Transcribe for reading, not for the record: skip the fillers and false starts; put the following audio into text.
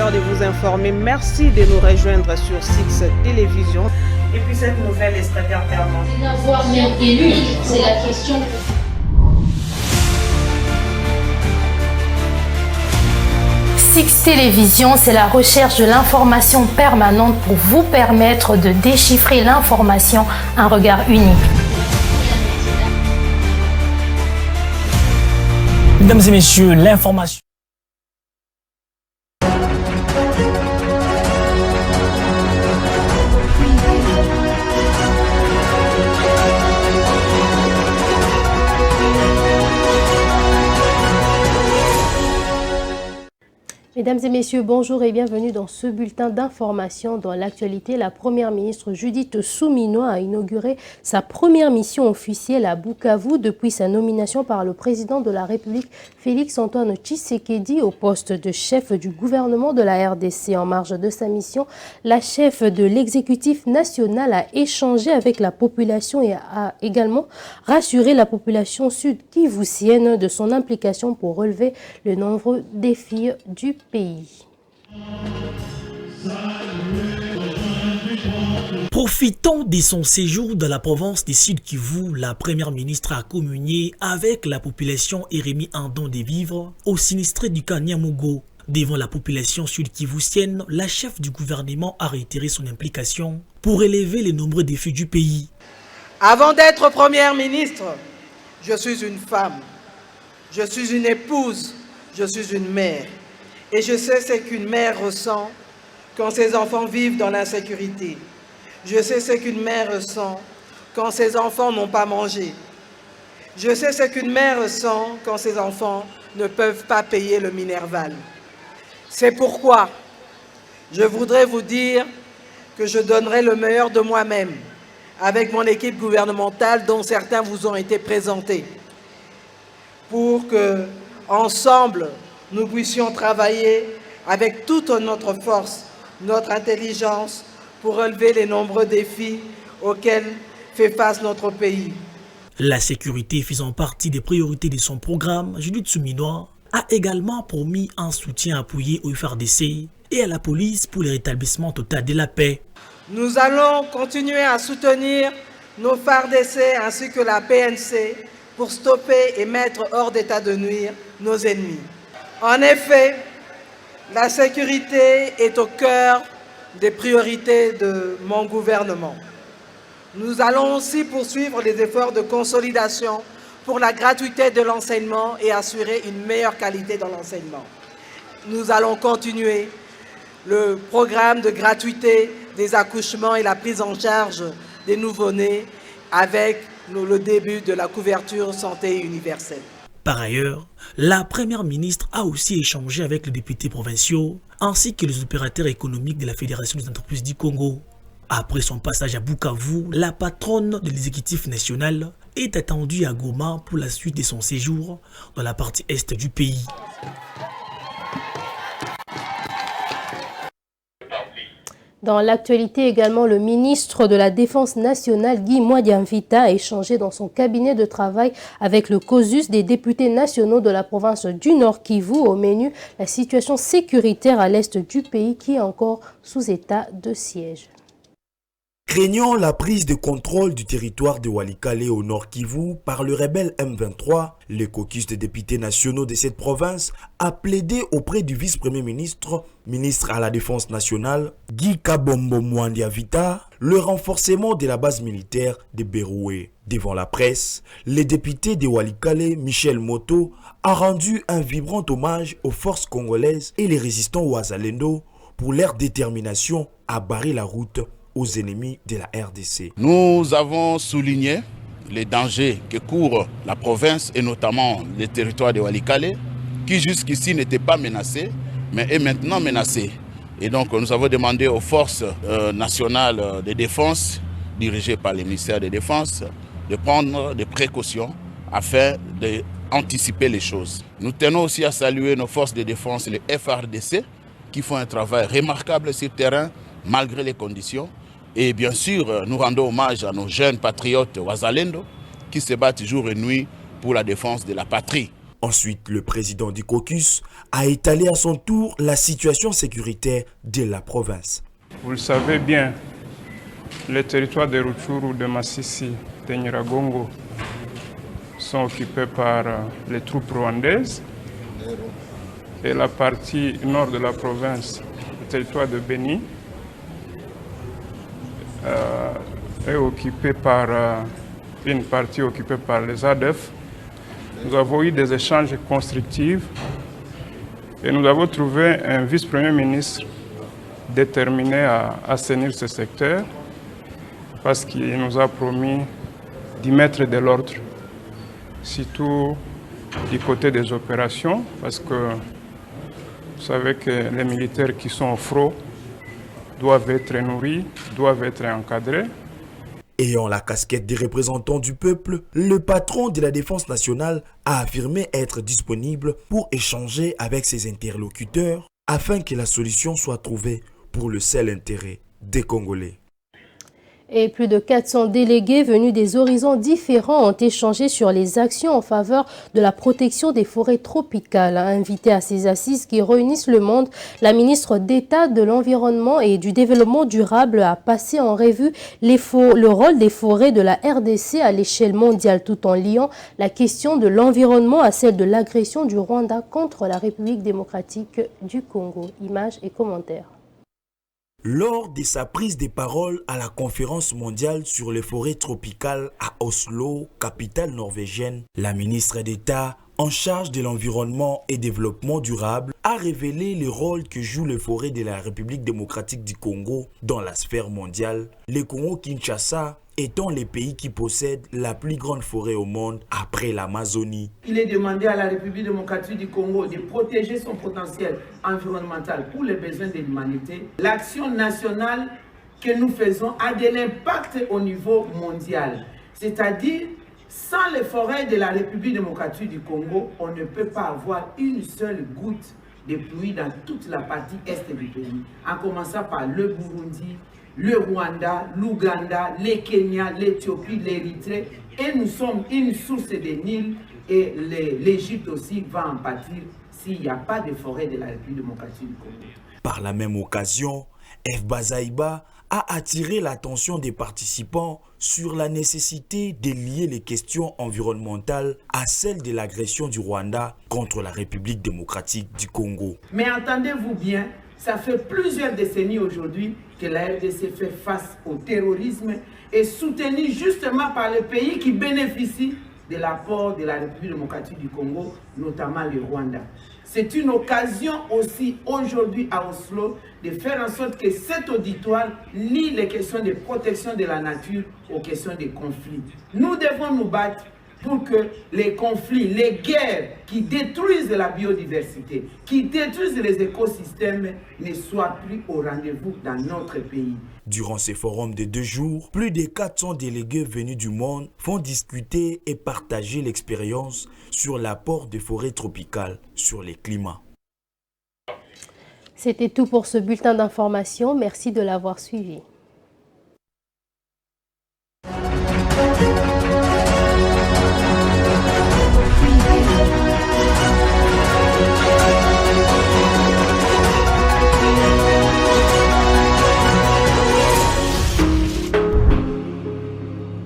l'heure de vous informer. Merci de nous rejoindre sur Six Télévision. Et puis cette nouvelle est très permanente. D'avoir même élu, c'est la question. Six Télévision, c'est la recherche de l'information permanente pour vous permettre de déchiffrer l'information, un regard unique. Mesdames et messieurs, l'information. Mesdames et messieurs, bonjour et bienvenue dans ce bulletin d'information. Dans l'actualité, la première ministre Judith Suminwa a inauguré sa première mission officielle à Bukavu depuis sa nomination par le président de la République Félix-Antoine Tshisekedi au poste de chef du gouvernement de la RDC. En marge de sa mission, la chef de l'exécutif national a échangé avec la population et a également rassuré la population sud-kivusienne de son implication pour relever le nombreux défis du pays. Profitant de son séjour dans la province du Sud-Kivu, la première ministre a communié avec la population et remis un don de vivres aux sinistrés du camp Nyamugo. Devant la population sud-kivusienne, la chef du gouvernement a réitéré son implication pour élever les nombreux défis du pays. Avant d'être première ministre, je suis une femme, je suis une épouse, je suis une mère. Et je sais ce qu'une mère ressent quand ses enfants vivent dans l'insécurité. Je sais ce qu'une mère ressent quand ses enfants n'ont pas mangé. Je sais ce qu'une mère ressent quand ses enfants ne peuvent pas payer le Minerval. C'est pourquoi je voudrais vous dire que je donnerai le meilleur de moi-même avec mon équipe gouvernementale dont certains vous ont été présentés pour que, ensemble, nous puissions travailler avec toute notre force, notre intelligence, pour relever les nombreux défis auxquels fait face notre pays. La sécurité faisant partie des priorités de son programme, Judith Suminwa a également promis un soutien appuyé au FARDC et à la police pour le rétablissement total de la paix. Nous allons continuer à soutenir nos FARDC ainsi que la PNC pour stopper et mettre hors d'état de nuire nos ennemis. En effet, la sécurité est au cœur des priorités de mon gouvernement. Nous allons aussi poursuivre les efforts de consolidation pour la gratuité de l'enseignement et assurer une meilleure qualité dans l'enseignement. Nous allons continuer le programme de gratuité des accouchements et la prise en charge des nouveau-nés avec le début de la couverture santé universelle. Par ailleurs, la première ministre a aussi échangé avec les députés provinciaux ainsi que les opérateurs économiques de la Fédération des entreprises du Congo. Après son passage à Bukavu, la patronne de l'exécutif national est attendue à Goma pour la suite de son séjour dans la partie est du pays. Dans l'actualité également, le ministre de la Défense nationale, Guy Mwadiamvita, a échangé dans son cabinet de travail avec le COSUS des députés nationaux de la province du Nord Kivu. Au menu, la situation sécuritaire à l'est du pays qui est encore sous état de siège. Craignant la prise de contrôle du territoire de Walikale au Nord Kivu par le rebelle M23, le caucus des députés nationaux de cette province a plaidé auprès du vice-premier ministre, ministre à la Défense nationale, Guy Kabombo Mwadiamvita, le renforcement de la base militaire de Beroué. Devant la presse, le député de Walikale, Michel Moto, a rendu un vibrant hommage aux forces congolaises et les résistants Ouazalendo pour leur détermination à barrer la route aux ennemis de la RDC. Nous avons souligné les dangers que court la province et notamment les territoires de Walikale qui jusqu'ici n'étaient pas menacés mais est maintenant menacé. Et donc nous avons demandé aux forces nationales de défense dirigées par le ministère de Défense de prendre des précautions afin d'anticiper les choses. Nous tenons aussi à saluer nos forces de défense, les FARDC, qui font un travail remarquable sur le terrain malgré les conditions. Et bien sûr, nous rendons hommage à nos jeunes patriotes Ouazalendo qui se battent jour et nuit pour la défense de la patrie. Ensuite, le président du caucus a étalé à son tour la situation sécuritaire de la province. Vous le savez bien, les territoires de Rutshuru, de Masisi, de Nyiragongo sont occupés par les troupes rwandaises. Et la partie nord de la province, le territoire de Beni, est occupé par une partie occupée par les ADF. Nous avons eu des échanges constructifs et nous avons trouvé un vice-premier ministre déterminé à assainir ce secteur parce qu'il nous a promis d'y mettre de l'ordre, surtout du côté des opérations, parce que vous savez que les militaires qui sont au front doivent être nourris, doivent être encadrés. Ayant la casquette des représentants du peuple, le patron de la Défense nationale a affirmé être disponible pour échanger avec ses interlocuteurs afin que la solution soit trouvée pour le seul intérêt des Congolais. Et plus de 400 délégués venus des horizons différents ont échangé sur les actions en faveur de la protection des forêts tropicales. Invité à ces assises qui réunissent le monde, la ministre d'État de l'Environnement et du Développement durable a passé en revue le rôle des forêts de la RDC à l'échelle mondiale, tout en liant la question de l'environnement à celle de l'agression du Rwanda contre la République démocratique du Congo. Images et commentaires. Lors de sa prise de parole à la conférence mondiale sur les forêts tropicales à Oslo, capitale norvégienne, la ministre d'État en charge de l'environnement et développement durable a révélé le rôle que jouent les forêts de la République démocratique du Congo dans la sphère mondiale, le Congo-Kinshasa étant le pays qui possède la plus grande forêt au monde après l'Amazonie. Il est demandé à la République démocratique du Congo de protéger son potentiel environnemental pour les besoins de l'humanité. L'action nationale que nous faisons a de l'impact au niveau mondial. C'est-à-dire, sans les forêts de la République démocratique du Congo, on ne peut pas avoir une seule goutte de pluie dans toute la partie est du pays, en commençant par le Burundi, le Rwanda, l'Ouganda, le Kenya, l'Éthiopie, l'Érythrée. Et nous sommes une source de Nil et l'Égypte aussi va en pâtir s'il n'y a pas de forêt de la République démocratique du Congo. Par la même occasion, F. Bazaïba a attiré l'attention des participants sur la nécessité de lier les questions environnementales à celles de l'agression du Rwanda contre la République démocratique du Congo. Mais entendez-vous bien, ça fait plusieurs décennies aujourd'hui que la RDC fait face au terrorisme et soutenue justement par les pays qui bénéficient de l'apport de la République démocratique du Congo, notamment le Rwanda. C'est une occasion aussi aujourd'hui à Oslo de faire en sorte que cet auditoire lie les questions de protection de la nature aux questions des conflits. Nous devons nous battre pour que les conflits, les guerres qui détruisent la biodiversité, qui détruisent les écosystèmes ne soient plus au rendez-vous dans notre pays. Durant ces forums de 2 jours, plus de 400 délégués venus du monde vont discuter et partager l'expérience sur l'apport des forêts tropicales sur les climats. C'était tout pour ce bulletin d'information. Merci de l'avoir suivi.